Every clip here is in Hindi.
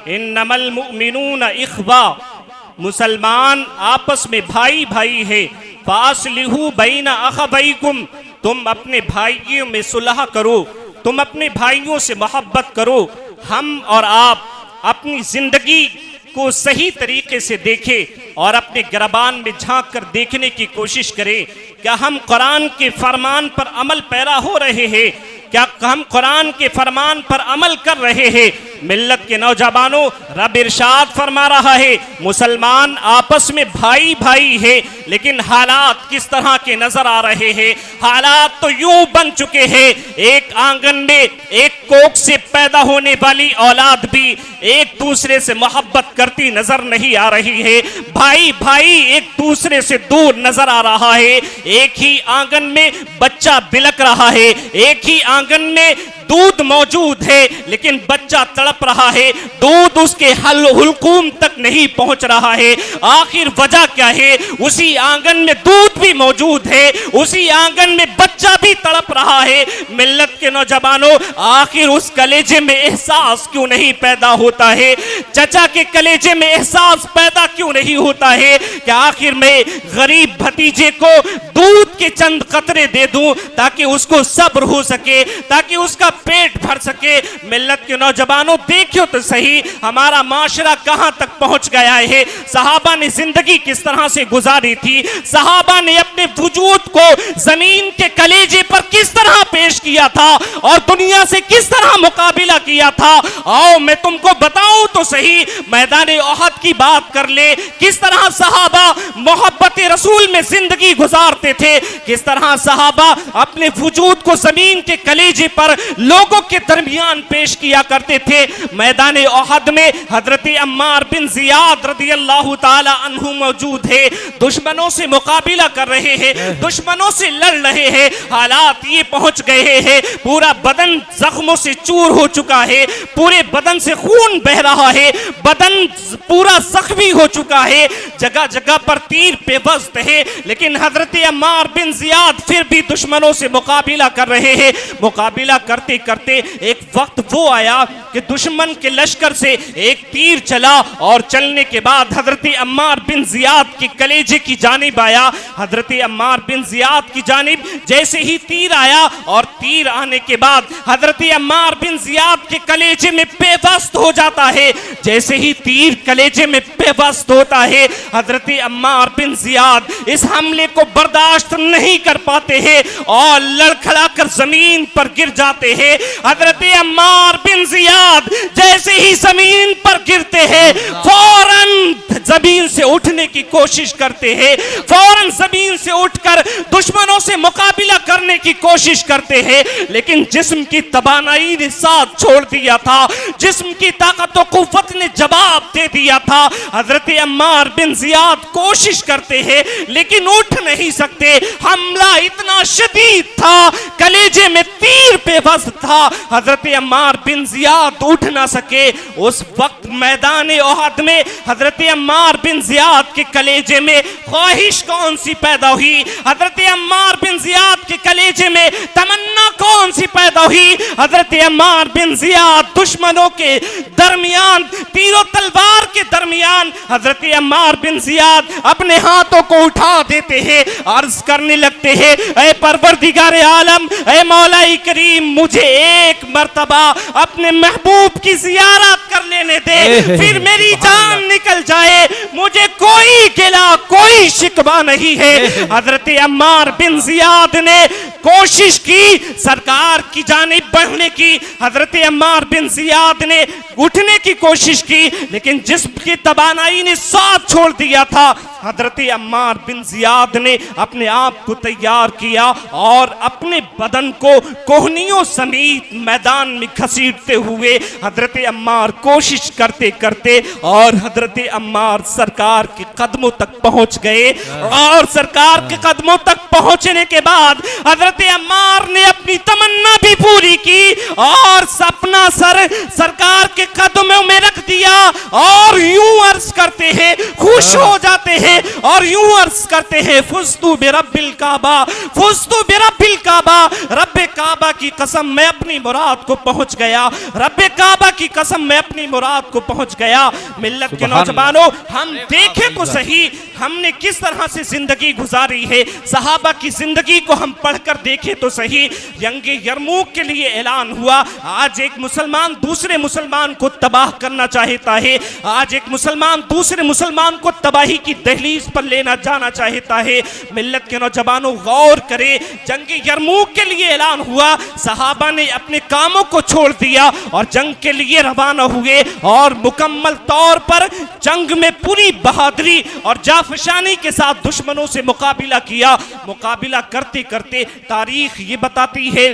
इन्नमल मुमिनून इख्वा, मुसलमान आपस में भाई भाई है। फासलिहू बैना अखबैकुम, तुम अपने भाइयों में सुलह करो, तुम अपने भाइयों से मोहब्बत करो। हम और आप अपनी जिंदगी को सही तरीके से देखें और अपने गिरबान में झांक कर देखने की कोशिश करें। क्या हम कुरान के फरमान पर अमल पैरा हो रहे हैं? क्या हम कुरान के फरमान पर अमल कर रहे हैं? मिल्लत के नौजवानों, रब इरशाद फरमा रहा है मुसलमान आपस में भाई भाई है, लेकिन हालात किस तरह के नजर आ रहे हैं? हालात तो यूं बन चुके हैं, एक आंगन में एक कोख से पैदा होने वाली औलाद भी एक दूसरे से मोहब्बत करती नजर नहीं आ रही है। भाई भाई एक दूसरे से दूर नजर आ रहा है। एक ही आंगन में बच्चा बिलक रहा है, एक ही आंगन में दूध मौजूद है, लेकिन बच्चा तड़प रहा है, दूध उसके हुलकूम तक नहीं पहुंच रहा है। आखिर वजह क्या है? उसी आंगन में दूध भी मौजूद है, उसी आंगन में बच्चा भी तड़प रहा है। मिल्लत के नौजवानों, आखिर उस कलेजे में एहसास क्यों नहीं पैदा होता है? चचा के कलेजे में एहसास पैदा क्यों नहीं होता है कि आखिर मैं गरीब भतीजे को दूध के चंद कतरे दे दूं ताकि उसको सब्र हो सके, ताकि उसका पेट भर सके। मिल्लत के नौजवानों, देखियो तो सही हमारा माशरा कहां तक पहुंच गया है। सहाबा ने जिंदगी किस तरह से गुजारी थी, सहाबा ने अपने वजूद को जमीन के कलेजे पर किस तरह पेश किया था और दुनिया से किस तरह मुकाबिला किया था। आओ मैं तुमको बताऊं तो सही, मैदान ओहद की बात कर ले, किस तरह सहाबा मोहब्बत रसूल में जिंदगी गुजारते थे, किस तरह सहाबा अपने वजूद को जमीन के कलेजे पर लोगों के दरमियान पेश किया करते थे। मैदान ओहद में हजरत अम्मार बिन जियाद रदियल्लाहु ताला अन्हु मौजूद है, दुश्मनों से मुकाबिला कर रहे हैं, दुश्मनों से लड़ रहे हैं। हालात ये पहुंच गए हैं, पूरा बदन जख्मों से चूर हो चुका है, पूरे बदन से खून बह रहा है, बदन पूरा जख्मी हो चुका है, जगह जगह पर तीर पेवस्त है, लेकिन हजरत अम्मार बिन जियाद फिर भी दुश्मनों से मुकाबिला कर रहे हैं। मुकाबिला करते करते एक वक्त वो आया कि दुश्मन के लश्कर से एक तीर चला और चलने के बाद हजरत अम्मार बिन जियाद के कलेजे की जानिब आया। हजरत अम्मार बिन जियाद की जानिब जैसे ही तीर आया और तीर आने के बाद हजरत अम्मार बिन जियाद के कलेजे में पेवस्त हो जाता है। जैसे ही तीर कलेजे में पेवस्त होता है, हजरत अम्मार बिन जियाद इस हमले को बर्दाश्त नहीं कर पाते हैं और लड़खड़ाकर जमीन पर गिर जाते हैं। हजरत अम्मार बिन जियाद जैसे ही जमीन पर गिरते हैं, फौरन जमीन से उठने की कोशिश करते हैं, फौरन जमीन से उठकर दुश्मनों से मुकाबिला करने की कोशिश करते हैं, लेकिन जिस्म की तवानाई ने साथ छोड़ दिया था, जिस्म की ताकत और कुव्वत ने जवाब दे दिया था। हजरत अम्मार बिन जियाद कोशिश करते हैं लेकिन उठ नहीं सकते। हमला इतना शदीद था, कलेजे में तीर पेवस्त था, हजरत अम्मार बिन जियाद उठ ना सके। उस वक्त मैदान ओहद में हजरत अम्मार बिन जियाद के कलेजे में ख्वाहिश कौन सी पैदा हुई? हजरत अम्मार बिन जियाद के कलेजे में तमन्ना कौन सी पैदा हुई? हजरत अम्मार बिन जियाद दुश्मनों के दरमियान, तीरों तलवार के दरमियान, हजरत अम्मार बिन जियाद अपने हाथों को उठा देते हैं, अर्ज करने लगते हैं, ऐ परवरदिगार आलम, ऐ मौलाई करीम, मुझे एक मर्तबा अपने महबूब की जियारत कर लेने दे, फिर मेरी जान निकल जाए, मुझे कोई गिला कोई शिकवा नहीं है। हजरत अम्मार बिन जियाद ने कोशिश की सरकार की जानिब बढ़ने की, हजरत अम्मार बिन जियाद ने उठने की कोशिश की, लेकिन जिस्म की तवानाई ने साथ छोड़ दिया था। हजरत अम्मार बिन जियाद ने अपने आप को तैयार किया और अपने बदन को कोहनियों समेत मैदान में घसीटते हुए हजरत अम्मार कोशिश करते करते और हजरत अम्मार सरकार के कदमों तक पहुंच गए। और सरकार के कदमों तक पहुंचने के बाद हजरत अम्मार ने अपनी तमन्ना भी पूरी की और अपना सर सरकार के कदमों में रख दिया और यूं अर्ज करते हैं, खुश हो जाते हैं और यूं अर्ज करते हैं, फुस्तु बिरब्बिल काबा, फुस्तु बिरब्बिल काबा, रब्बे काबा की कसम मैं अपनी मुराद को पहुंच गया, रब्बे काबा की कसम मैं अपनी मुराद को पहुंच गया। मिल्लत के नौजवानों, हम देखें तो सही हमने किस तरह से जिंदगी गुजारी है। सहाबा की जिंदगी को हम पढ़कर देखें तो सही। यंगे यरमूक के लिए ऐलान हुआ, आज एक मुसलमान दूसरे मुसलमान को तबाह करना चाहता है, आज एक मुसलमान दूसरे मुसलमान को तबाही की दहलीज पर लेना जाना चाहता है। मिल्लत के नौजवानों गौर करें, जंगे यरमूक के लिए ऐलान हुआ, सहाबा ने अपने कामों को छोड़ दिया और जंग के लिए रवाना हुए और मुकम्मल तौर पर जंग में पूरी बहादुरी और जाफशानी के साथ दुश्मनों से मुकाबिला किया। मुकाबिला करते करते तारीख ये बताती है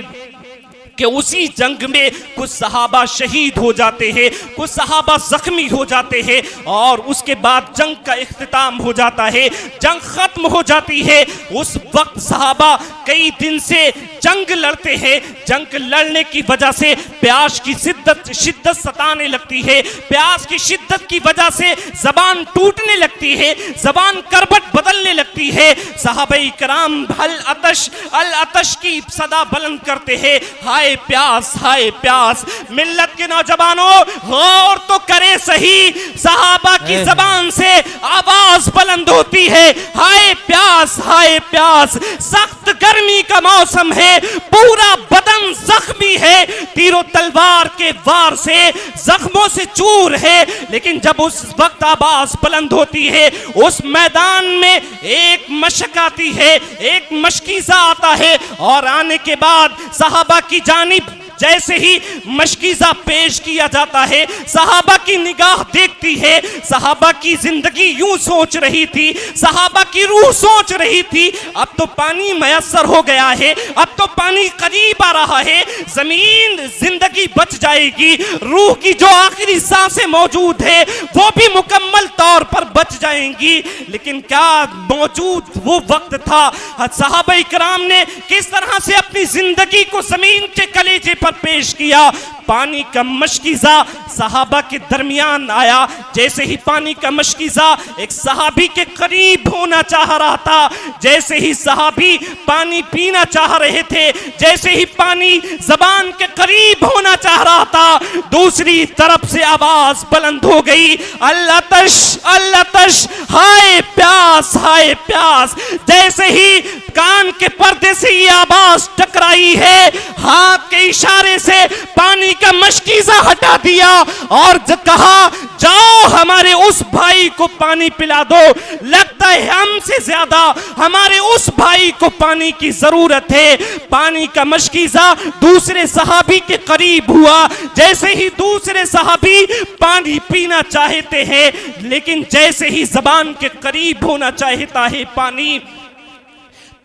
कि उसी जंग में कुछ सहाबा शहीद हो जाते हैं, कुछ सहाबा जख्मी हो जाते हैं और उसके बाद जंग का इख्तिताम हो जाता है, जंग खत्म हो जाती है। उस वक्त सहाबा कई दिन से जंग लड़ते हैं, जंग लड़ने की वजह से प्यास की शिद्दत सताने लगती है, प्यास की शिद्दत की वजह से जबान टूटने लगती है, जबान करबट बदलने लगती है। सहाबाई कराम अल अतश की सदा बुलंद करते हैं, हाय प्यास, हाय प्यास। मिल्लत के नौजवानों गौर तो करे सही, सहाबा की जबान से आवाज बुलंद होती है, हाय प्यास, हाय प्यास। सख्त गर्मी का मौसम है, पूरा बदन जख्मी है, तीरों तलवार के वार से जख्मों से चूर है, लेकिन जब उस वक्त आवाज बुलंद होती है, उस मैदान में एक मशक आती है, एक मशकीज़ा आता है और आने के बाद सहाबा की जानिब जैसे ही मशकीज़ा पेश किया जाता है, सहाबा की निगाह देखती है, सहाबा की जिंदगी यूं सोच रही थी, सहाबा की रूह सोच रही थी, अब तो पानी मयसर हो गया है, अब तो पानी करीब आ रहा है, जमीन जिंदगी बच जाएगी, रूह की जो आखिरी सांसें मौजूद है वो भी मुकम्मल तौर पर बच जाएंगी। लेकिन क्या मौजूद वो वक्त था, सहाबा इकराम ने किस तरह से अपनी जिंदगी को जमीन के कलेजे पर पेश किया। पानी का मशकीज़ा सहाबा के दरमियान आया, जैसे ही पानी का मशकीज़ा एक सहाबी के करीब होना चाह रहा था, जैसे ही सहाबी पानी पीना चाह रहे थे, जैसे ही पानी जबान के करीब होना चाह रहा था, दूसरी तरफ से आवाज बुलंद हो गई, अल्लातश अल्लातश, हाय प्यास, हाय प्यास। जैसे ही कान के पर्दे से ये आवाज टकराई है, हाथ के इशारे से पानी का मशकीज़ा हटा दिया और कहा, जाओ हमारे उस भाई को पानी पिला दो, लगता है हमसे ज्यादा हमारे उस भाई को पानी की जरूरत है। पानी का मशकीज़ा दूसरे सहाबी के करीब हुआ, जैसे ही दूसरे सहाबी पानी पीना चाहते हैं, लेकिन जैसे ही जबान के करीब होना चाहता है पानी,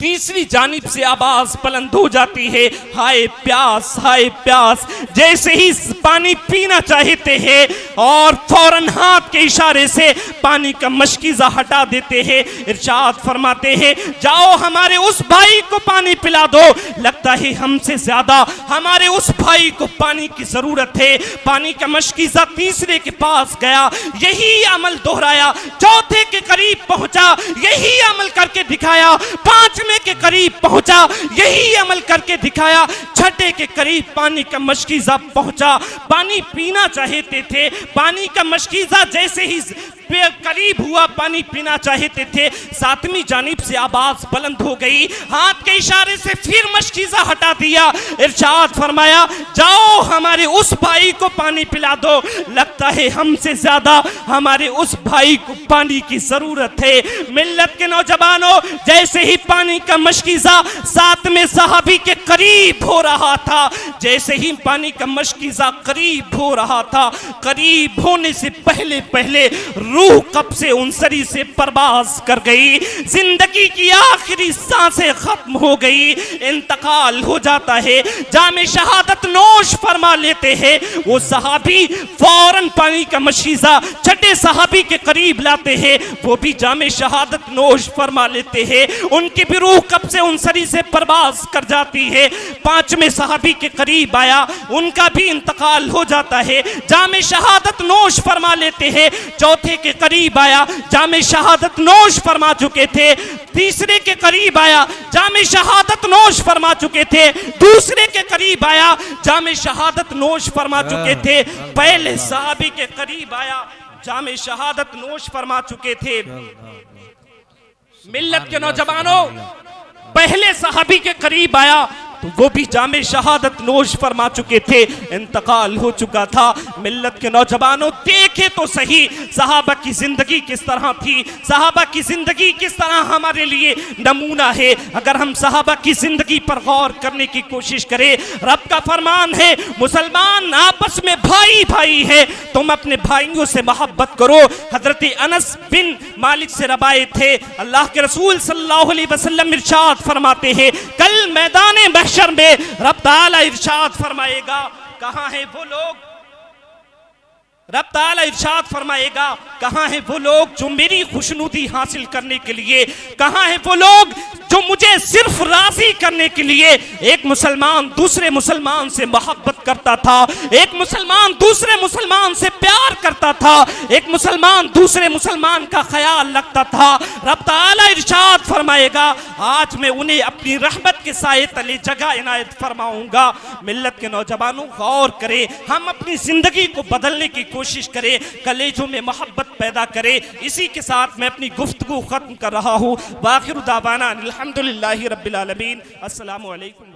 तीसरी जानिब से आवाज बुलंद हो जाती है, हाय प्यास, हाय प्यास। जैसे ही पानी पीना चाहते हैं और फौरन हाथ के इशारे से पानी का मशकीज़ा हटा देते हैं, इरशाद फरमाते हैं, जाओ हमारे उस भाई को पानी पिला दो, लगता है हमसे ज्यादा हमारे उस भाई को पानी की जरूरत है। पानी का मशकीज़ा तीसरे के पास गया, यही अमल दोहराया, चौथे के करीब पहुंचा, यही अमल करके दिखाया, पांचवें के करीब पहुंचा, यही अमल करके दिखाया, छठे के करीब पानी का मशकीज़ा पहुंचा। पानी पीना चाहते थे, पानी का मशकीज़ा जैसे ही करीब हुआ पानी पीना चाहते थे, सातवीं जानिब से आवाज बुलंद हो गई, हाथ के इशारे से फिर मशकीज़ा हटा दिया, इरशाद फरमाया, जाओ हमारे उस भाई को पानी पिला दो, लगता है हमसे ज्यादा हमारे उस भाई को पानी की जरूरत है। मिल्लत के नौजवानों, जैसे ही पानी का मशकीज़ा सातवें सहाबी के करीब हो रहा था, जैसे ही पानी का मशकीज़ा करीब हो रहा था, करीब होने से पहले पहले रूह कब्ज़े उनसरी से परवास कर गई, जिंदगी की आखिरी सांसें खत्म हो गई, इंतकाल हो जाता है, जामे शहादत नोश फरमा लेते हैं। वो सहाबी फौरन पानी का मशीज़ा छठे सहाबी के करीब लाते हैं, वो भी जामे शहादत नोश फरमा लेते हैं, उनकी भी रूह कब्ज़े उनसरी से परवास कर जाती है। पांचवें सहाबी के करीब आया, उनका भी इंतकाल हो जाता है, जामे शहादत नोश फरमा लेते हैं। चौथे के करीब आया, जामे शहादत नोश फरमा चुके थे। तीसरे के करीब आया, जामे शहादत नोश फरमा चुके थे। दूसरे के करीब आया, जामे शहादत नोश फरमा चुके थे। पहले सहाबी के करीब आया, जामे शहादत नोश फरमा चुके थे। मिल्लत के नौजवानों, पहले सहाबी के करीब आया तो वो भी जामे शहादत नोश फरमा चुके थे, इंतकाल हो चुका था। मिल्लत के नौजवानों, देखे तो सही सहाबा की जिंदगी किस तरह थी, सहाबा की जिंदगी किस तरह हमारे लिए नमूना है। अगर हम सहाबा की जिंदगी पर गौर करने की कोशिश करें, रब का फरमान है मुसलमान आपस में भाई भाई है, तुम अपने भाइयों से मोहब्बत करो। हजरत अनस बिन मालिक से रवायत है, अल्लाह के रसूल सल्लल्लाहु अलैहि वसल्लम इरशाद फरमाते हैं, कल मैदान महशर में रब ताला इरशाद फरमाएगा, कहां है वो लोग, रब ताला इरशाद फरमाएगा, कहां है वो लोग जो मेरी खुशनुदी हासिल करने के लिए, कहां है वो लोग जो मुझे सिर्फ राजी करने के लिए। एक मुसलमान दूसरे मुसलमान से मोहब्बत करता था, एक मुसलमान दूसरे मुसलमान से प्यार करता था, एक मुसलमान दूसरे मुसलमान का ख्याल रखता था। रब ताला इरशाद फरमाएगा, आज मैं उन्हें अपनी रहमत के साए तले जगह इनायत फरमाऊंगा। मिल्लत के नौजवानों, गौर करें, हम अपनी जिंदगी को बदलने की कोशिश करें, कलेजों में मोहब्बत पैदा करें। इसी के साथ मैं अपनी गुफ्तगू खत्म कर रहा हूँ। वाखिर दावाना अल्हम्दुलिल्लाहि रब्बिल आलमीन। अस्सलामु अलैकुम।